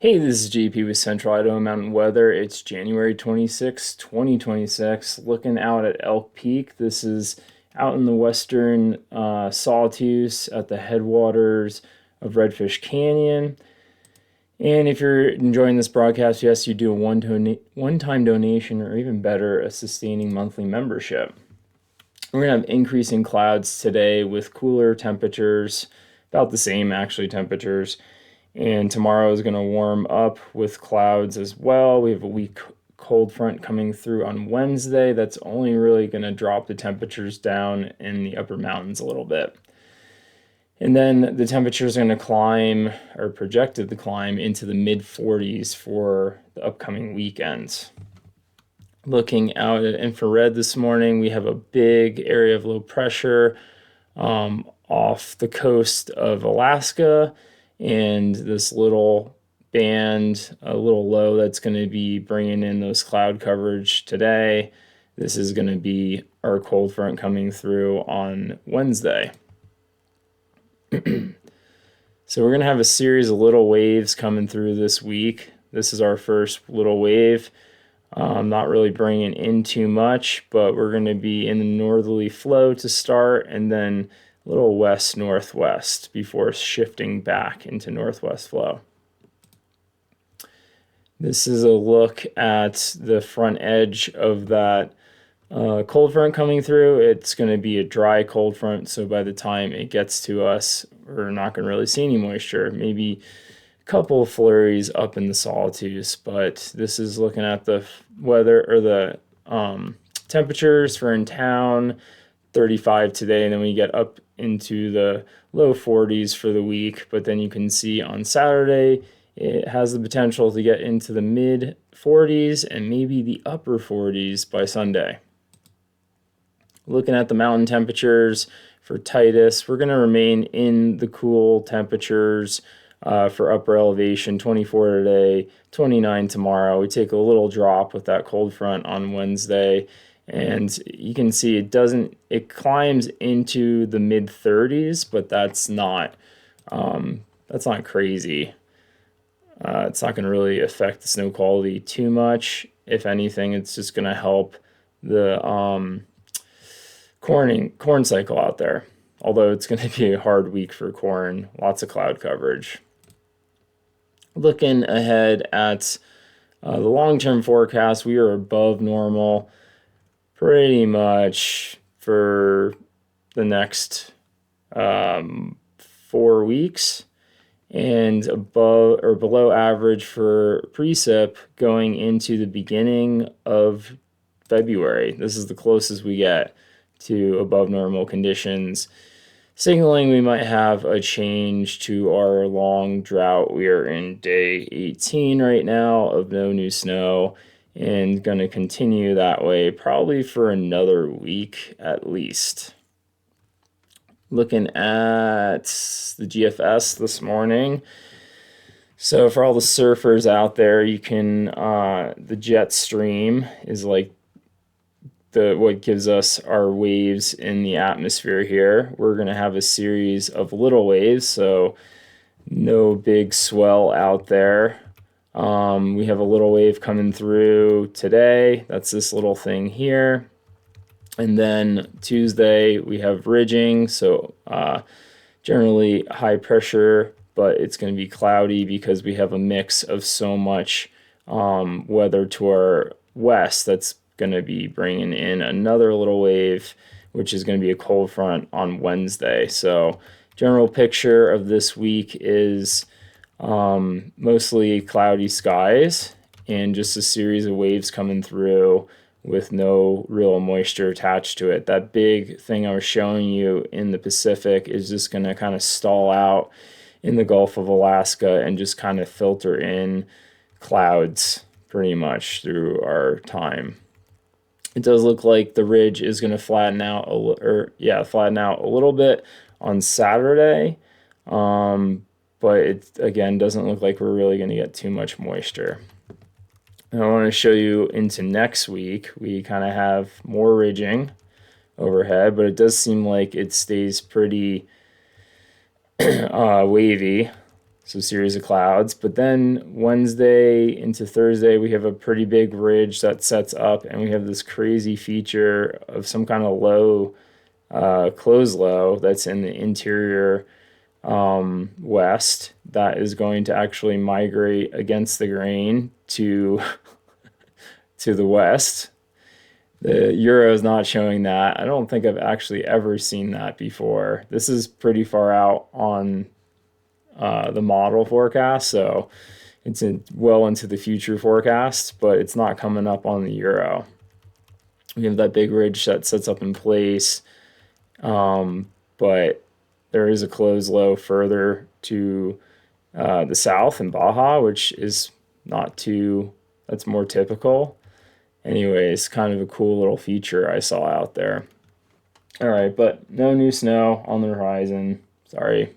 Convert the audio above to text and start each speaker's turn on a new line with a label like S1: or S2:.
S1: Hey, this is JP with Central Idaho Mountain Weather. It's January 26, 2026. Looking out at Elk Peak. This is out in the western Sawtooth at the headwaters of Redfish Canyon. And if you're enjoying this broadcast, yes, you do a one-time donation, or even better, a sustaining monthly membership. We're going to have increasing clouds today with cooler temperatures, about the same actually temperatures. And tomorrow is going to warm up with clouds as well. We have a weak cold front coming through on Wednesday. That's only really going to drop the temperatures down in the upper mountains a little bit. And then the temperatures are going to climb, or projected to climb, into the mid 40s for the upcoming weekends. Looking out at infrared this morning, we have a big area of low pressure off the coast of Alaska, and this little band, a little low, that's going to be bringing in those cloud coverage today. This is going to be our cold front coming through on Wednesday. So we're going to have a series of little waves coming through this week. This is our first little wave. Not really bringing in too much, but we're going to be in the northerly flow to start, and then a little west-northwest before shifting back into northwest flow. This is a look at the front edge of that cold front coming through. It's going to be a dry cold front, so by the time it gets to us, we're not going to really see any moisture. Maybe couple of flurries up in the Sawtooth, but this is looking at the weather, or the temperatures for in town. 35 today, and then we get up into the low 40s for the week. But then you can see on Saturday it has the potential to get into the mid 40s and maybe the upper 40s by Sunday. Looking at the mountain temperatures for Titus, we're going to remain in the cool temperatures. For upper elevation, 24 today, 29 tomorrow. We take a little drop with that cold front on Wednesday, and you can see it climbs into the mid 30s, but that's not crazy. It's not going to really affect the snow quality too much. If anything, it's just going to help the corn cycle out there. Although it's going to be a hard week for corn, lots of cloud coverage. Looking ahead at the long-term forecast, we are above normal pretty much for the next 4 weeks, and above or below average for precip going into the beginning of February. This is the closest we get to above normal conditions, signaling we might have a change to our long drought. We are in day 18 right now of no new snow, and going to continue that way probably for another week at least. Looking at the GFS this morning. So for all the surfers out there, you can the jet stream is like what gives us our waves in the atmosphere here. We're going to have a series of little waves, so no big swell out there. We have a little wave coming through today. That's this little thing here. And then Tuesday we have ridging, so generally high pressure, but it's going to be cloudy because we have a mix of so much weather to our west that's going to be bringing in another little wave, which is going to be a cold front on Wednesday. So general picture of this week is mostly cloudy skies and just a series of waves coming through with no real moisture attached to it. That big thing I was showing you in the Pacific is just going to kind of stall out in the Gulf of Alaska and just kind of filter in clouds pretty much through our time. It does look like the ridge is going to flatten out a little bit on Saturday, but it again doesn't look like we're really going to get too much moisture. And I want to show you into next week. We kind of have more ridging overhead, but it does seem like it stays pretty wavy. So series of clouds. But then Wednesday into Thursday, we have a pretty big ridge that sets up, and we have this crazy feature of some kind of low, close low that's in the interior west that is going to actually migrate against the grain to the west. The Euro is not showing that. I don't think I've actually ever seen that before. This is pretty far out on the model forecast, so it's well into the future forecast, but it's not coming up on the Euro. We have that big ridge that sets up in place, but there is a close low further to the south in Baja, which is not too, that's more typical. Anyways, kind of a cool little feature I saw out there. All right, but no new snow on the horizon. Sorry.